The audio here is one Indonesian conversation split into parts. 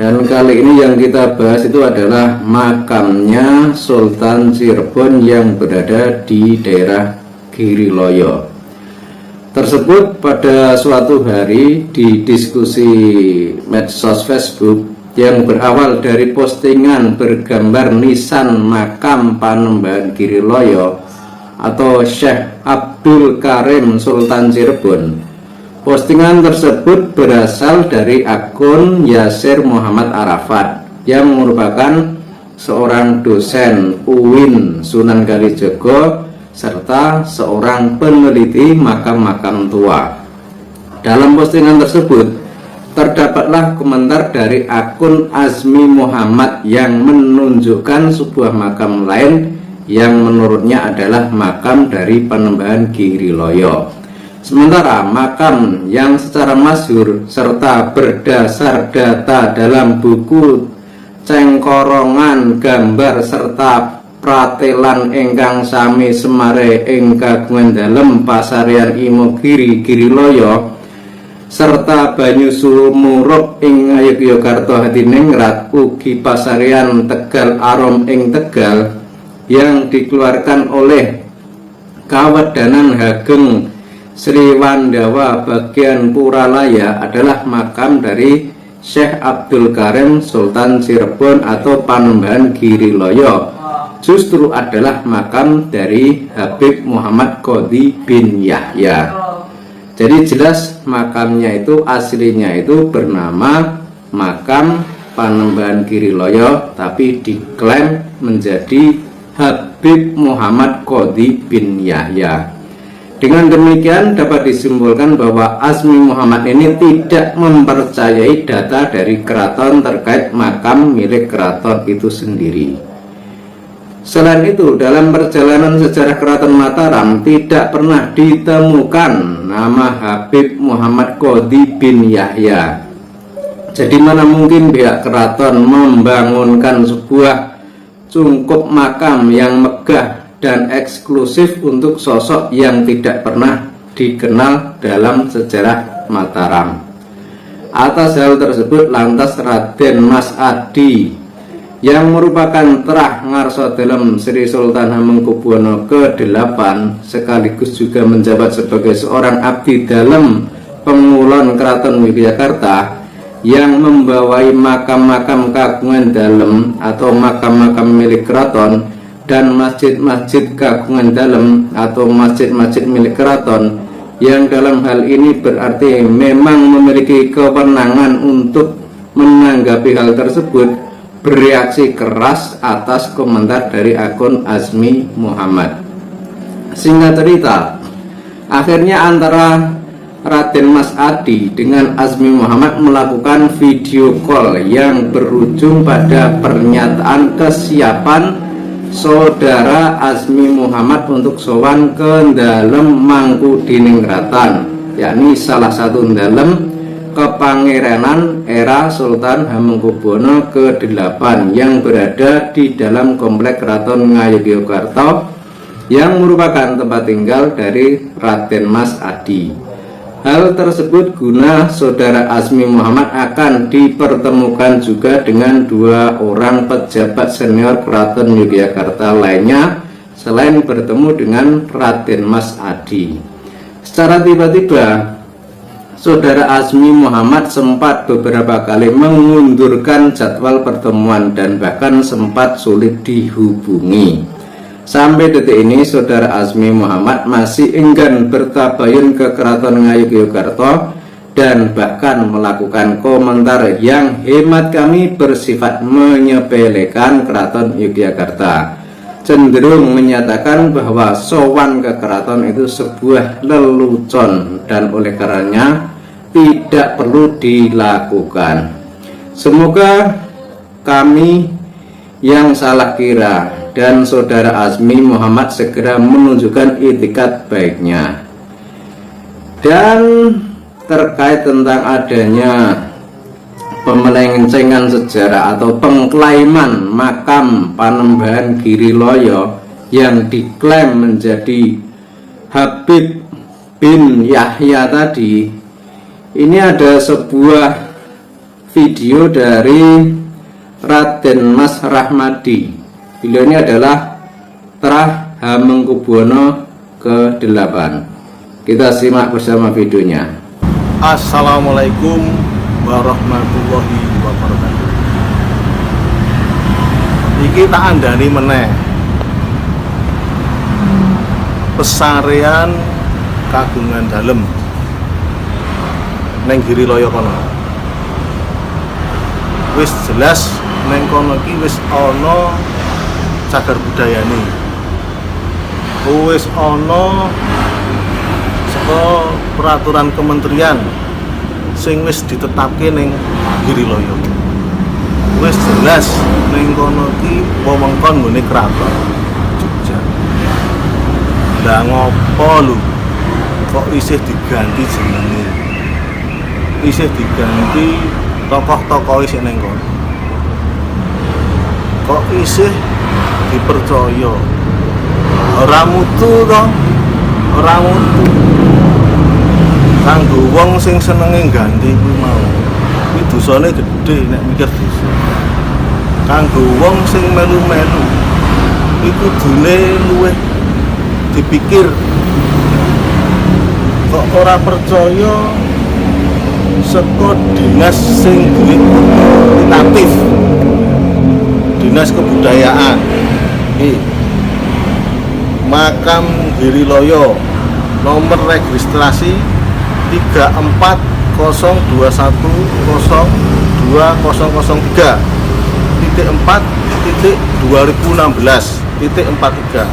Dan kali ini yang kita bahas itu adalah makamnya Sultan Cirebon yang berada di daerah Giriloyo. Tersebut pada suatu hari di diskusi medsos Facebook yang berawal dari postingan bergambar nisan makam Panembahan Giriloyo atau Syekh Abdul Karim Sultan Cirebon. Postingan tersebut berasal dari akun Yasir Muhammad Arafat yang merupakan seorang dosen UIN Sunan Kalijaga serta seorang peneliti makam-makam tua. Dalam postingan tersebut terdapatlah komentar dari akun Azmi Muhammad yang menunjukkan sebuah makam lain yang menurutnya adalah makam dari Panembahan Giriloyo. Sementara makam yang secara masyhur serta berdasar data dalam buku cengkorongan gambar serta pratelan ingkang sami semare ing kagungan dalem pasarian Imogiri Giriloyo serta banyu sumurup ing Ngayogyakarta Hadiningrat ugi pasarian Tegal Arom ing Tegal yang dikeluarkan oleh Kawedanan Hageng Sri Wandawa bagian Puralaya adalah makam dari Syekh Abdul Karim Sultan Cirebon atau Panembahan Giriloyo. Justru adalah makam dari Habib Muhammad Qodhi bin Yahya. Jadi jelas makamnya itu aslinya itu bernama makam Panembahan Giriloyo, tapi diklaim menjadi Habib Muhammad Qodhi bin Yahya. Dengan demikian dapat disimpulkan bahwa Azmi Muhammad ini tidak mempercayai data dari keraton terkait makam milik keraton itu sendiri. Selain itu, dalam perjalanan sejarah Keraton Mataram tidak pernah ditemukan nama Habib Muhammad Qodhi bin Yahya. Jadi mana mungkin pihak keraton membangunkan sebuah cungkup makam yang megah dan eksklusif untuk sosok yang tidak pernah dikenal dalam sejarah Mataram. Atas hal tersebut lantas Raden Mas Adi yang merupakan terah ngarsa dalam Sri Sultan Hamengkubuwono ke-8 sekaligus juga menjabat sebagai seorang abdi dalam Pengulon Keraton Yogyakarta yang membawai makam-makam kagungan dalem atau makam-makam milik keraton dan masjid-masjid kagungan dalem atau masjid-masjid milik keraton yang dalam hal ini berarti memang memiliki kewenangan untuk menanggapi hal tersebut, bereaksi keras atas komentar dari akun Azmi Muhammad. Singkat cerita, akhirnya antara Raden Mas Adi dengan Azmi Muhammad melakukan video call yang berujung pada pernyataan kesiapan Saudara Azmi Muhammad untuk sowan ke dalem Mangkudiningratan, yakni salah satu dalem kepangeranan era Sultan Hamengkubuwono ke-8 yang berada di dalam komplek Keraton Ngayogyakarta yang merupakan tempat tinggal dari Raden Mas Adi. Hal tersebut guna Saudara Azmi Muhammad akan dipertemukan juga dengan dua orang pejabat senior Keraton Yogyakarta lainnya selain bertemu dengan Raden Mas Adi. Secara tiba-tiba Saudara Azmi Muhammad sempat beberapa kali mengundurkan jadwal pertemuan dan bahkan sempat sulit dihubungi. Sampai detik ini Saudara Azmi Muhammad masih enggan bertabayun ke Keraton Ngayogyakarta dan bahkan melakukan komentar yang hemat kami bersifat menyepelekan Keraton Yogyakarta, cenderung menyatakan bahwa sowan ke keraton itu sebuah lelucon dan oleh karenanya tidak perlu dilakukan. Semoga kami yang salah kira dan Saudara Azmi Muhammad segera menunjukkan itikat baiknya. Dan terkait tentang adanya pemelencengan sejarah atau pengklaiman makam Panembahan Giriloyo yang diklaim menjadi Habib bin Yahya tadi, ini ada sebuah video dari Raden Mas Rahmadi. Beliau ini adalah Trah Hamengkubuwono ke-8. Kita simak bersama videonya. Assalamualaikum warahmatullahi wabarakatuh. Iki tak andani meneh pesarean kagungan dalem neng Giriloyo kono. Wis jelas neng kono iki wis ana cagar budayane. Wis ana saka peraturan kementerian sing wis ditetapke ning Giriloyo. Wis jelas ning kono iki wewengkon nggone kraton Jogja. Lah ngopo lho kok isih diganti jenenge? Isih diganti tokoh-tokoh isih ning kono. Kok isih dipercaya? Ora mutu to, ora mutu. Kanggo wong sing senenge ganti kuwi mau. Kuwi dosane gedhe nek mikir dosa. Kanggo wong sing melu-melu iku kudune luwih dipikir. Kok ora percaya saka dinas sing duwe otoritatif, dinas kebudayaan. Makam Giriloyo nomor registrasi 34021003.4.2016.43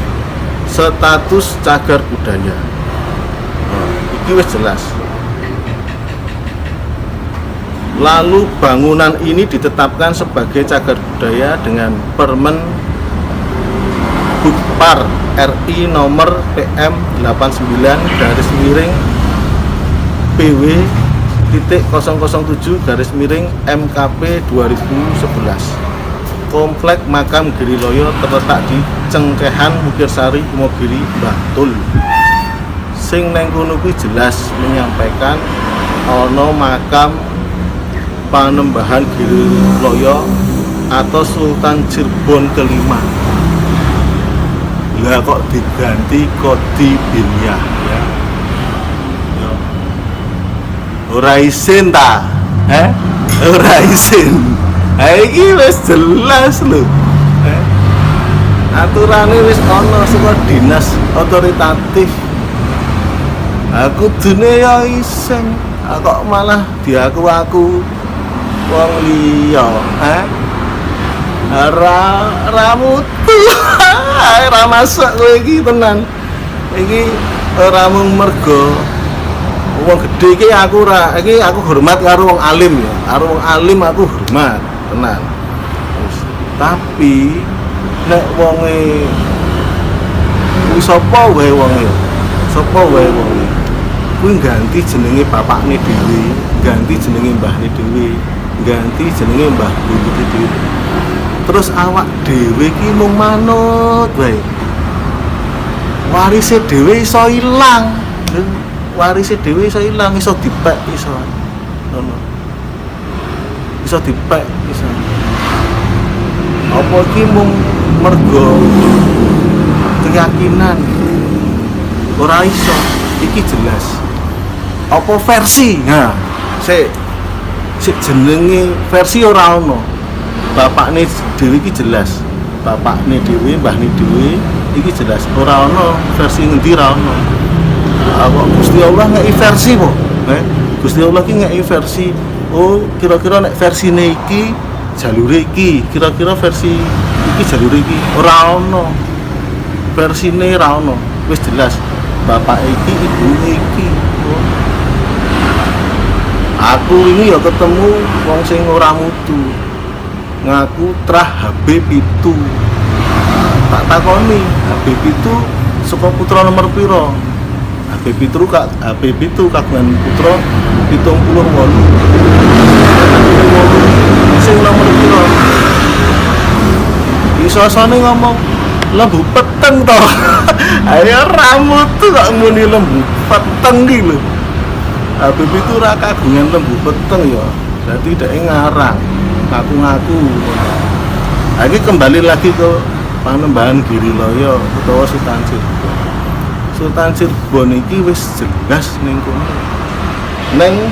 status cagar budaya. Ini wis jelas. Lalu bangunan ini ditetapkan sebagai cagar budaya dengan Permen Bukpar RI nomor PM 89-PW.007-MKP 2011. Komplek makam Giriloyo terletak di Cengkehan Mukirsari Imogiri Mbah Tul. Sing neng kono kuwi jelas menyampaikan ana makam Panembahan Giriloyo atau Sultan Cirebon ke-5. Lah kok diganti Kodi Binyah ya. Ora isin ta? Ora isin. Ha iki wis jelas lho. Aturane wis ana saka dinas otoritatif. Aku dene ya isin. Kok malah diaku-aku wong liya, Ora mutu. Ora masuk kowe iki tenan. Iki ora mung mergo wong gedhe iki aku ora, iki aku hormat karo wong alim ya. Karo wong alim aku hormat tenan. Tapi nek wonge kuwi sapa wae wonge? Sapa wae wonge? Kuwi ganti jenenge bapakne dhewe, ganti jenenge mbahne dhewe, ganti jenenge mbah buyute dhewe. Terus awak dhewe iki mung manut wae. Warise dhewe iso ilang. Warise dhewe iso ilang, iso dipek iso. Ngono. Iso dipek iso. Apa iki mung mergo keyakinan? Ora iso. Iki jelas. Apa versi? Nah, sik jenenge versi ora ono. Bapakne dhewe iki jelas. Bapakne dhewe, mbahne dhewe iki jelas. Ora ono versi ngendi ra ono. Kok Gusti Allah ngeki versi po? Gusti Allah ki ngeki versi. Oh, kira-kira nek versine iki jalure iki, kira-kira versi iki jalure iki. Ora ono. Versine ra ono. Wis jelas. Bapak iki, ibu iki. Aku ini ya ketemu wong sing ora mutu. Ngaku Trah Habib itu. Tak takoni, Habib itu saka putra nomor piro? Habib itu kagungan putra 78. Sing nomor piro? Iso-isone ngomong lembu peteng to. Ayo rambut tuh kok muni lembu peteng iki lho. Habib itu ra kagungan lembu peteng ya. Jadi dia ngarang, ngaku-ngaku. Nah, ini kembali lagi ke Panembahan Giriloyo utawa Sultan Cirebon. Sultan Cirebon iki wis jelas ning kono. Ning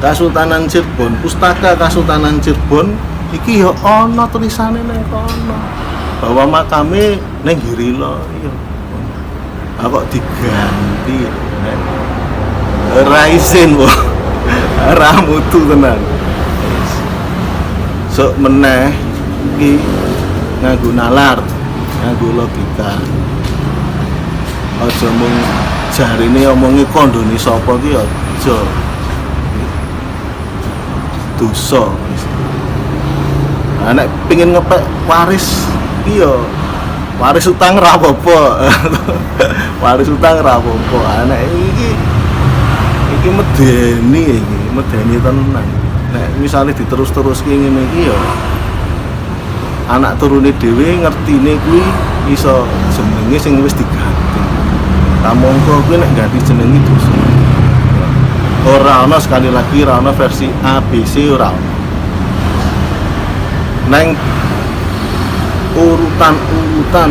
Kasultanan Cirebon, Pustaka Kasultanan Cirebon iki ya ana tulisane ning kono bahwa makame ning Giriloyo. Kok diganti Raisin kok ramutu tenan. Sok meneh iki nganggo nalar, nganggo logika. Aja mung jarine omongi kandhane sapa ki aja. Dosa. Nek pengin ngepek waris iki ya waris utang ra apa-apa. Waris utang ra apa-apa. Nek iki medeni tenan. Nek misale diterus-teruske ngene iki ya anak turune dhewe ngertine kuwi iso jenenge sing wis diganti. Kamangka kuwi nek ganti jeneng itu ora ana, sekali lagi ora ana versi A, B, C ora ana. Neng urutan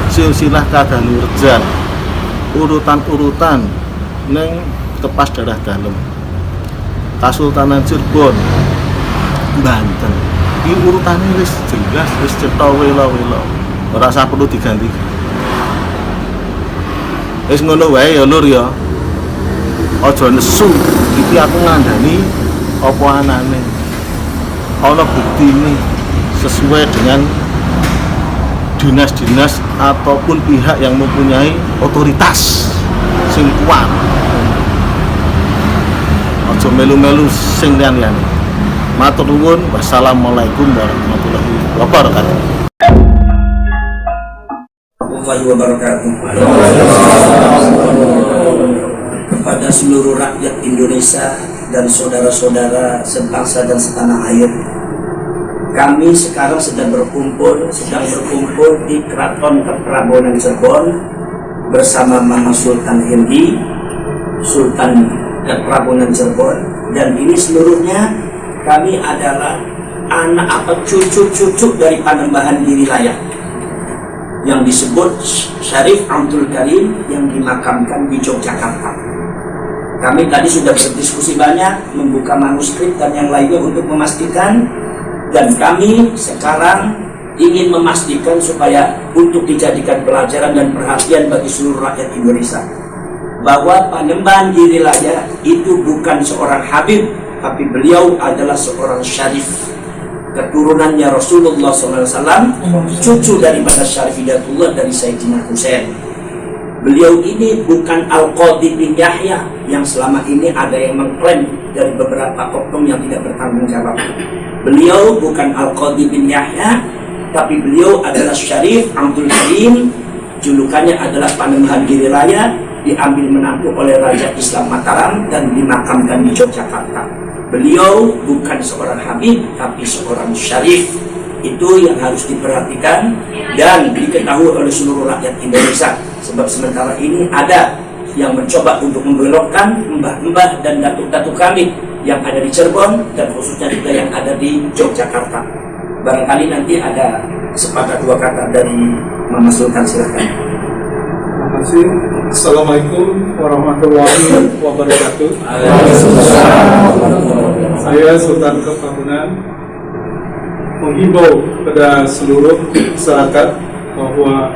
silsilah kadaluarsa, urutan neng Tepas Darah Dalem, Kasultanan Cirebon, Banten. Ini urutannya wis jelas, wis cetha wela-wela. Ora usah perlu diganti. Wis ngono wae ya Lur ya. Aja nesu iki aku ngandani apa anane. Ana buktine sesuai dengan dinas-dinas ataupun pihak yang mempunyai otoritas sing kuat. Aja melu-melu sing liyan-liyan. Matur nuwun. Wassalamualaikum warahmatullahi wabarakatuh. Kepada seluruh rakyat Indonesia dan saudara-saudara sebangsa dan setanah air, kami sekarang sedang berkumpul di Keraton Keprabonan Cirebon bersama Mama Sultan Hindi, Sultan Keprabonan Cirebon, dan ini seluruhnya kami adalah anak cucu-cucu dari Panembahan Girilaya yang disebut Syarif Abdul Karim yang dimakamkan di Yogyakarta. Kami tadi sudah berdiskusi banyak, membuka manuskrip dan yang lainnya untuk memastikan, dan kami sekarang ingin memastikan supaya untuk dijadikan pelajaran dan perhatian bagi seluruh rakyat Indonesia bahwa Panembahan Girilaya itu bukan seorang habib, tapi beliau adalah seorang syarif, keturunannya Rasulullah SAW, cucu daripada Syarif Hidayatullah dari Sayyidina Husain. Beliau ini bukan Al-Qadhi bin Yahya yang selama ini ada yang mengklaim dari beberapa oknum yang tidak bertanggung jawab. Beliau bukan Al-Qadhi bin Yahya, tapi beliau adalah Syarif Abdul Karim, julukannya adalah Panembahan Girilaya, diambil menantu oleh Raja Islam Mataram dan dimakamkan di Yogyakarta. Beliau bukan seorang habib, tapi seorang syarif. Itu yang harus diperhatikan dan diketahui oleh seluruh rakyat Indonesia. Sebab sementara ini ada yang mencoba untuk membelokkan mbah-mbah dan datuk-datuk kami yang ada di Cirebon dan khususnya juga yang ada di Yogyakarta. Barangkali nanti ada sepatah dua kata dari Mama Sultan, silakan. Terima kasih. Assalamualaikum warahmatullahi wabarakatuh. Saya Sultan Keprabonan menghimbau kepada seluruh masyarakat bahwa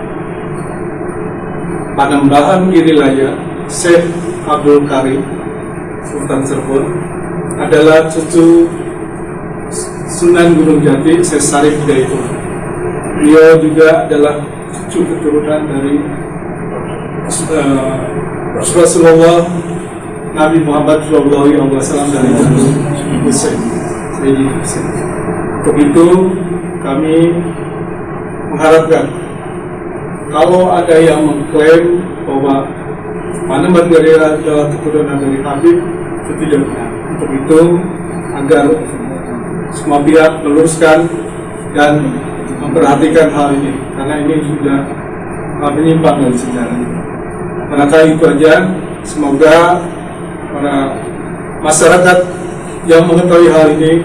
Panembahan Girilaya Syekh Abdul Karim Sultan Cirebon adalah cucu Sunan Gunung Jati Syekh Syarif Hidayatullah. Beliau juga adalah cucu keturunan dari Rasulullah Nabi Muhammad SAW dari Husain. Untuk itu kami mengharapkan kalau ada yang mengklaim bahwa Panembahan Girilaya adalah keturunan dari Habib, itu tidak benar. Untuk itu agar semua pihak meluruskan dan memperhatikan hal ini, karena ini sudah menyimpang dari sejarah. Barangkali itu aja. Semoga para masyarakat yang mengetahui hal ini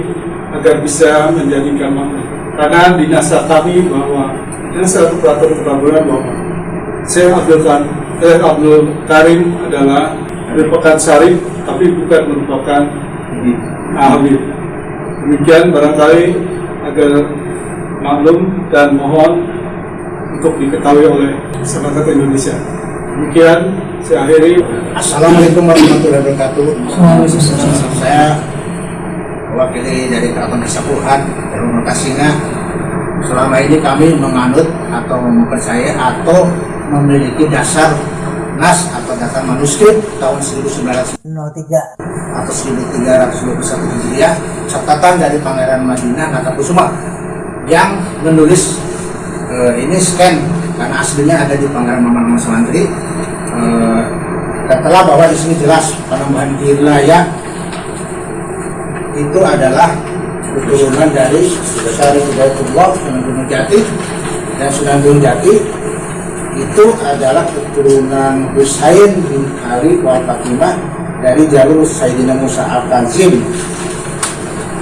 agar bisa menjadikan makna. Karena di naskah kami bahwa ini satu peraturan pelaburan bahwa Syekh Abdul Karim adalah merupakan syarif tapi bukan merupakan Habib. Demikian barangkali agar maklum dan mohon untuk diketahui oleh masyarakat Indonesia. Demikian saya akhiri. Assalamualaikum warahmatullahi wabarakatuh. Saya mewakili dari Keraton Kasepuhan Darul Kasina. Selama ini kami menganut atau mempercayai atau memiliki dasar nas atau dasar manuskrip tahun 1903 atau 1321 Hijriah, catatan dari Pangeran Madinah Natakusuma yang menulis ini scan karena aslinya ada di Pangeran Maman Masmantri. Setelah bahwa di sini jelas penambahan wilayah itu adalah keturunan dari Syarif Hidayatullah Sunan Gunung Jati, dan Sunan Gunung Jati itu adalah keturunan Husain bin Ali wa Fatimah dari jalur Sayyidina Musa Al-Kazim.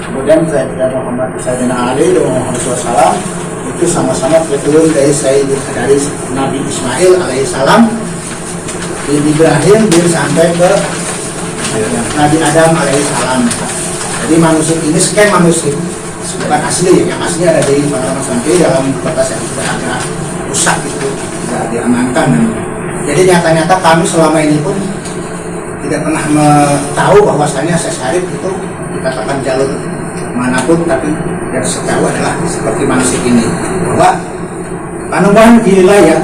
Kemudian Sayyidina Muhammad Sayyidina Ali dan Muhammad SAW itu sama-sama keturunan dari Nabi Ismail alaihissalam, bin Ibrahim bin sampai ke Nabi Adam alaihissalam. Jadi manuskrip ini scan manuskrip, bukan asli. Yang asli ada di Pangeran Masmantri dalam kertas yang sudah agak rusak itu, tidak diamankan. Jadi nyata-nyata kami selama ini pun tidak pernah tahu bahwasanya Syekh Syarif itu dikatakan jalur manapun, tapi yang setahu adalah seperti manuskrip ini, bahwa penambahan di wilayah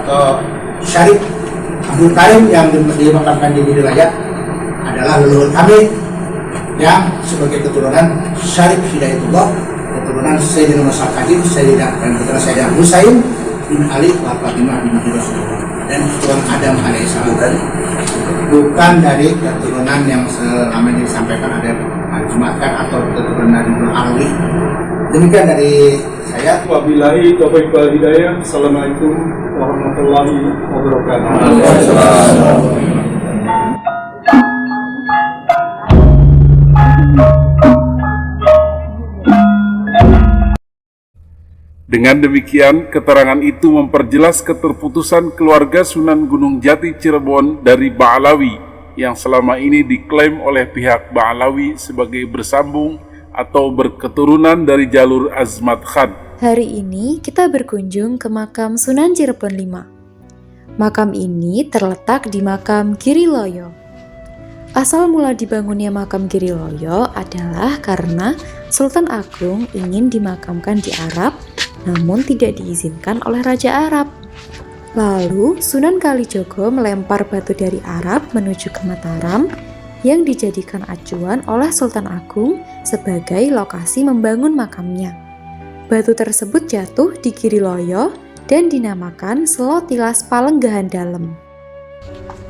atau Syarif Abdul Karim yang dimakamkan di wilayah adalah leluhur kami yang sebagai keturunan Syarif Hidayatullah, keturunan Sayyidina Musa Al-Kazim, dan keturunan Sayyidina Husain bin Ali wa Fatimah bin Rasulullah, dan keturunan Adam alaihissalam, bukan dari keturunan yang selama ini disampaikan ada Jumatkan atau keturunan Nabi Alwi. Demikian dari saya. Wabillahi taufiq wal hidayah. Assalamualaikum warahmatullahi wabarakatuh. Dengan demikian, keterangan itu memperjelas keterputusan keluarga Sunan Gunung Jati Cirebon dari Ba'alawi yang selama ini diklaim oleh pihak Ba'alawi sebagai bersambung atau berketurunan dari jalur Azmat Khan. Hari ini kita berkunjung ke makam Sunan Cirebon V. Makam ini terletak di makam Giriloyo. Asal mula dibangunnya makam Giriloyo adalah karena Sultan Agung ingin dimakamkan di Arab, namun tidak diizinkan oleh Raja Arab. Lalu Sunan Kalijogo melempar batu dari Arab menuju ke Mataram yang dijadikan acuan oleh Sultan Agung sebagai lokasi membangun makamnya. Batu tersebut jatuh di Giriloyo dan dinamakan Selotilas Palenggahan Dalem.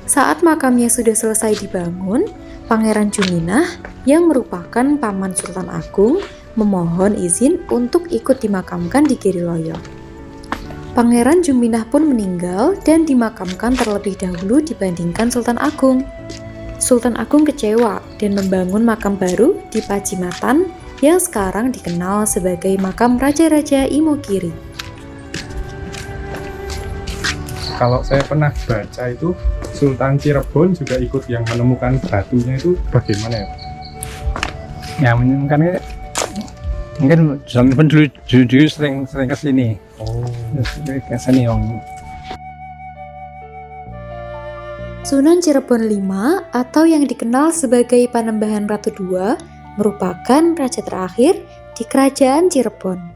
Saat makamnya sudah selesai dibangun, Pangeran Juminah yang merupakan paman Sultan Agung memohon izin untuk ikut dimakamkan di Giriloyo. Pangeran Juminah pun meninggal dan dimakamkan terlebih dahulu dibandingkan Sultan Agung. Sultan Agung kecewa dan membangun makam baru di Pajimatan yang sekarang dikenal sebagai makam Raja-Raja Imogiri. Kalau saya pernah baca itu Sultan Cirebon juga ikut yang menemukan batunya, itu bagaimana ya? Yang menemukannya mungkin Sultan dulu sering ke sini. Oh, Ke sini om. Sunan Cirebon V atau yang dikenal sebagai Panembahan Ratu II merupakan raja terakhir di Kerajaan Cirebon.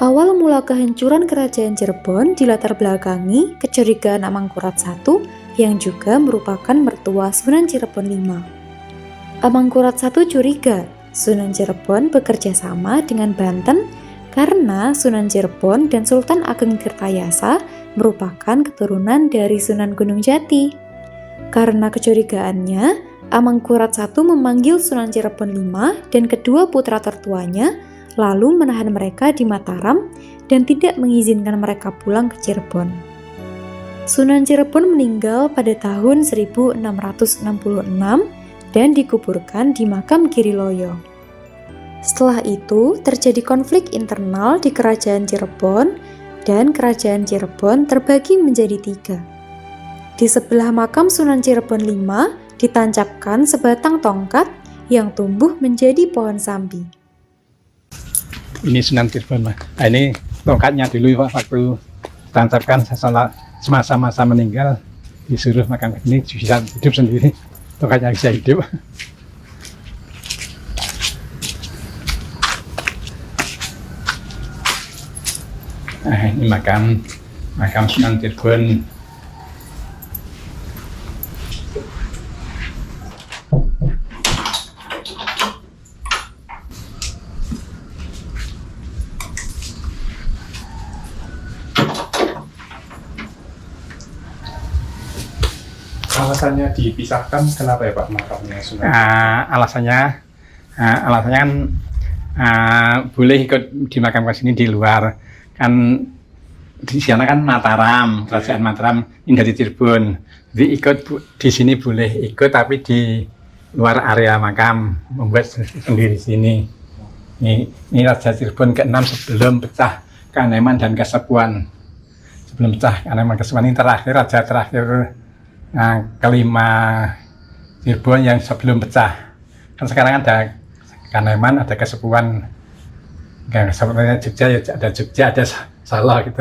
Awal mula kehancuran Kerajaan Cirebon dilatar belakangi kecurigaan Amangkurat I yang juga merupakan mertua Sunan Cirebon V. Amangkurat I curiga Sunan Cirebon bekerja sama dengan Banten karena Sunan Cirebon dan Sultan Ageng Tirtayasa merupakan keturunan dari Sunan Gunung Jati. Karena kecurigaannya, Amangkurat I memanggil Sunan Cirebon V dan kedua putra tertuanya, lalu menahan mereka di Mataram dan tidak mengizinkan mereka pulang ke Cirebon. Sunan Cirebon meninggal pada tahun 1666 dan dikuburkan di makam Giriloyo. Setelah itu terjadi konflik internal di Kerajaan Cirebon dan Kerajaan Cirebon terbagi menjadi 3. Di sebelah makam Sunan Cirebon V ditancapkan sebatang tongkat yang tumbuh menjadi pohon sambi. Ini Sunan Cirebon, Mas. Nah, ini tongkatnya dulu waktu tancapkan setelah semasa-masa meninggal disuruh makam ini bisa hidup sendiri, tongkatnya bisa hidup. Nah, ini makam Sunan Cirebon. Alasannya dipisahkan kenapa ya Pak makamnya Sunan? Alasannya kan boleh ikut dimakamkan sini di luar, kan di sana kan Mataram, kerajaan Mataram ini dari Cirebon, jadi ikut di sini boleh ikut, tapi di luar area makam membuat sendiri sini. Ini Raja Cirebon ke-6 sebelum pecah Kaneman dan Kasepuan. Sebelum pecah Kaneman Kasepuan ini terakhir raja terakhir kelima Cirebon yang sebelum pecah. Kan sekarang ada Kaneman, ada Kasepuan. Sebenarnya Jogja ya ada Jogja, ada Solo gitu.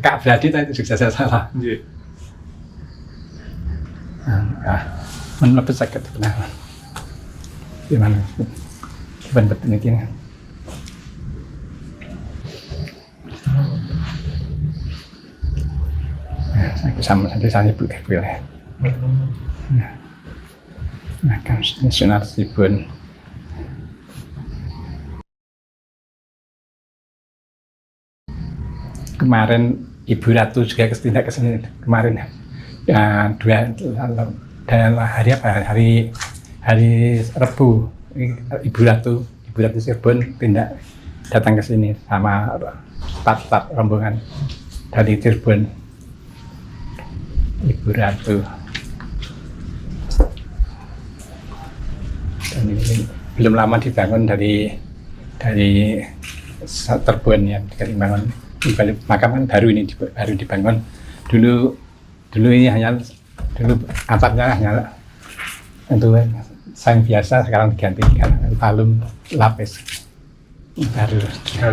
Kak Bradi itu Jogja saya salah. Iya. Menurut sakit benar. Gimana? Benar ini gini. Aku sama nanti saya ibu boleh. Nah, kan Sunan Cirebon. Kemarin Ibu Ratu juga tidak kesini kemarin ya, hari apa? Hari Rebu Ibu Ratu Cirebon tidak datang ke sini sama staf rombongan dari Cirebon. Ibu Ratu. Dan ini belum lama dibangun dari Cirebon ya, dibangun. Makam kan baru dibangun. Dulu ini dulu atapnya hanya itu sayang biasa, sekarang digantikan palung lapis baru.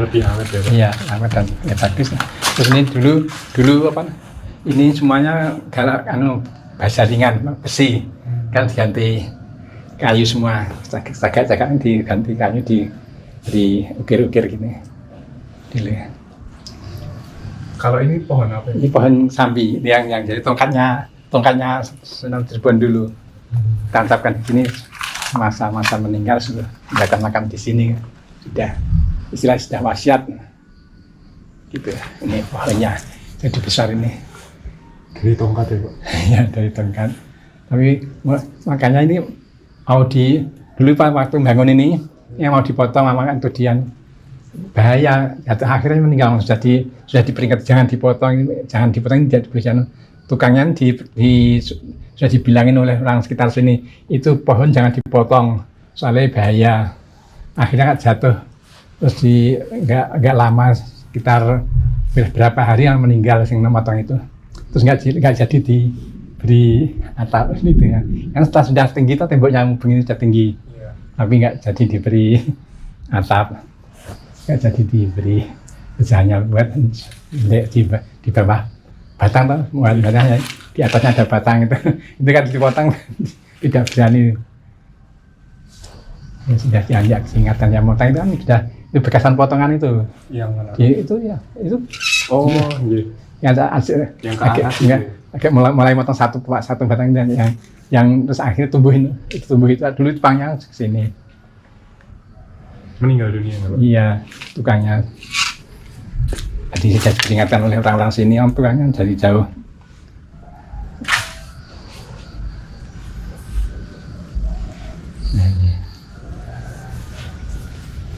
Lebih awet ya Pak? Iya, awet dan ya, bagus. Terus ini dulu apa? Ini semuanya baja ringan, besi, kan diganti kayu semua. Jaga-jaga diganti kayu, di ukir-ukir gini. Kalau ini pohon apa? Ini pohon sambi yang jadi tongkatnya Sunan Cirebon dulu. Tancapkan di sini masa-masa meninggal sudah datang makam di sini, sudah wasiat. Gitu. Ini pohonnya jadi besar ini. Dari tongkat ya Pak? Ya dari tongkat. Tapi makanya ini mau dulu Pak waktu bangun ini yang mau dipotong sama Antudian. Bahaya, akhirnya meninggal. Sudah diperingat jangan dipotong, tidak boleh. Tukangnya sudah dibilangin oleh orang sekitar sini, itu pohon jangan dipotong soalnya bahaya. Akhirnya jatuh, terus nggak lama, sekitar berapa hari yang meninggal sing memotong itu, terus nggak jadi diberi atap itu ya. Yang sudah tinggi itu temboknya begini sudah tinggi, tapi nggak jadi diberi atap. Nggak jadi diberi hanya buat di bawah batang tuh, muatnya di atasnya ada batang itu kan dipotong tidak berani. Ya, sudah dianjak ingatan yang potong itu kan sudah itu bekasan potongan itu. Yang mana? Itu ya itu. Oh iya. Yang agak mulai potong satu batang dan yang terus akhirnya tumbuh itu dulu tupangnya ke sini. Meninggal dunia Pak? Iya, tukangnya. Tadi saya diingatkan oleh orang-orang sini, tukangnya dari jauh.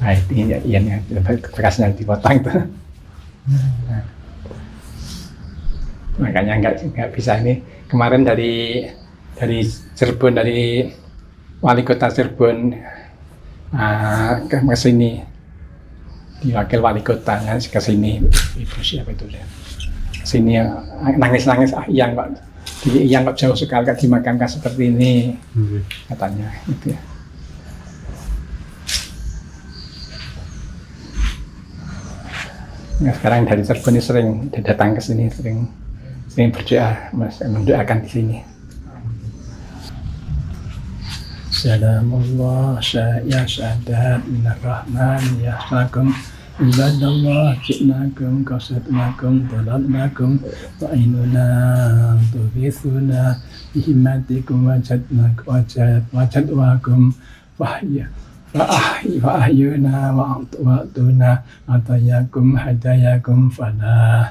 Nah, ini bekasnya dipotong itu. Makanya nggak bisa ini. Kemarin dari Cirebon, dari wali kota Cirebon ke sini, diwakil wali kotanya ke sini, ibu siapa itu ya, sini nangis-nangis, yang kok jauh sekali dimakamkan seperti ini, katanya gitu ya. Nah, sekarang dari Cirebon ini sering datang ke sini, sering berdoa, mendoakan di sini. Salamullah ya sadat minar rahman ya sakum ibadallah ji'nakum qasadnakum talabnakum ta'inuna tubithuna bihimatikum wajadwakum fa'ahyuna wa'atuna atayakum hadayakum fala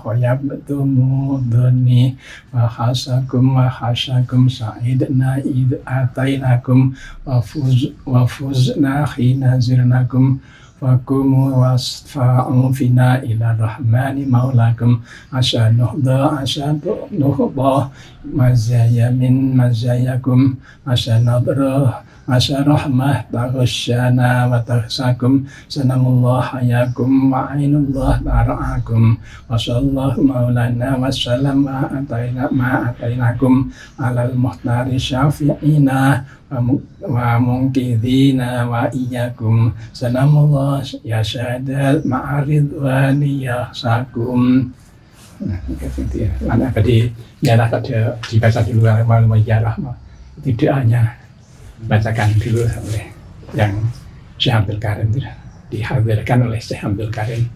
khayabtumu dhuni fahashakum sa'idna id atainakum wafuzna khina zirnakum fakumu wasfa'u fina ila rahmani maulakum asyanuhda mazaya min mazayakum asyanadra asyarahmah taghsyana wa tahsakum sanamullah hayakum wa ainullah bara'akum wa sallallahu maulana wa sallam ma atainakum alal muhtari syafi'ina wa mungkidhina wa iyyakum sanamullah ya syadat ma'aridwani ya sakum. Nah, itu ya. Mana tadi ialah ada dibaca dulu malam ijarah, itu doanya bacakan dulu oleh yang Syekh Abdul Karim, dihadirkan oleh Syekh Abdul Karim.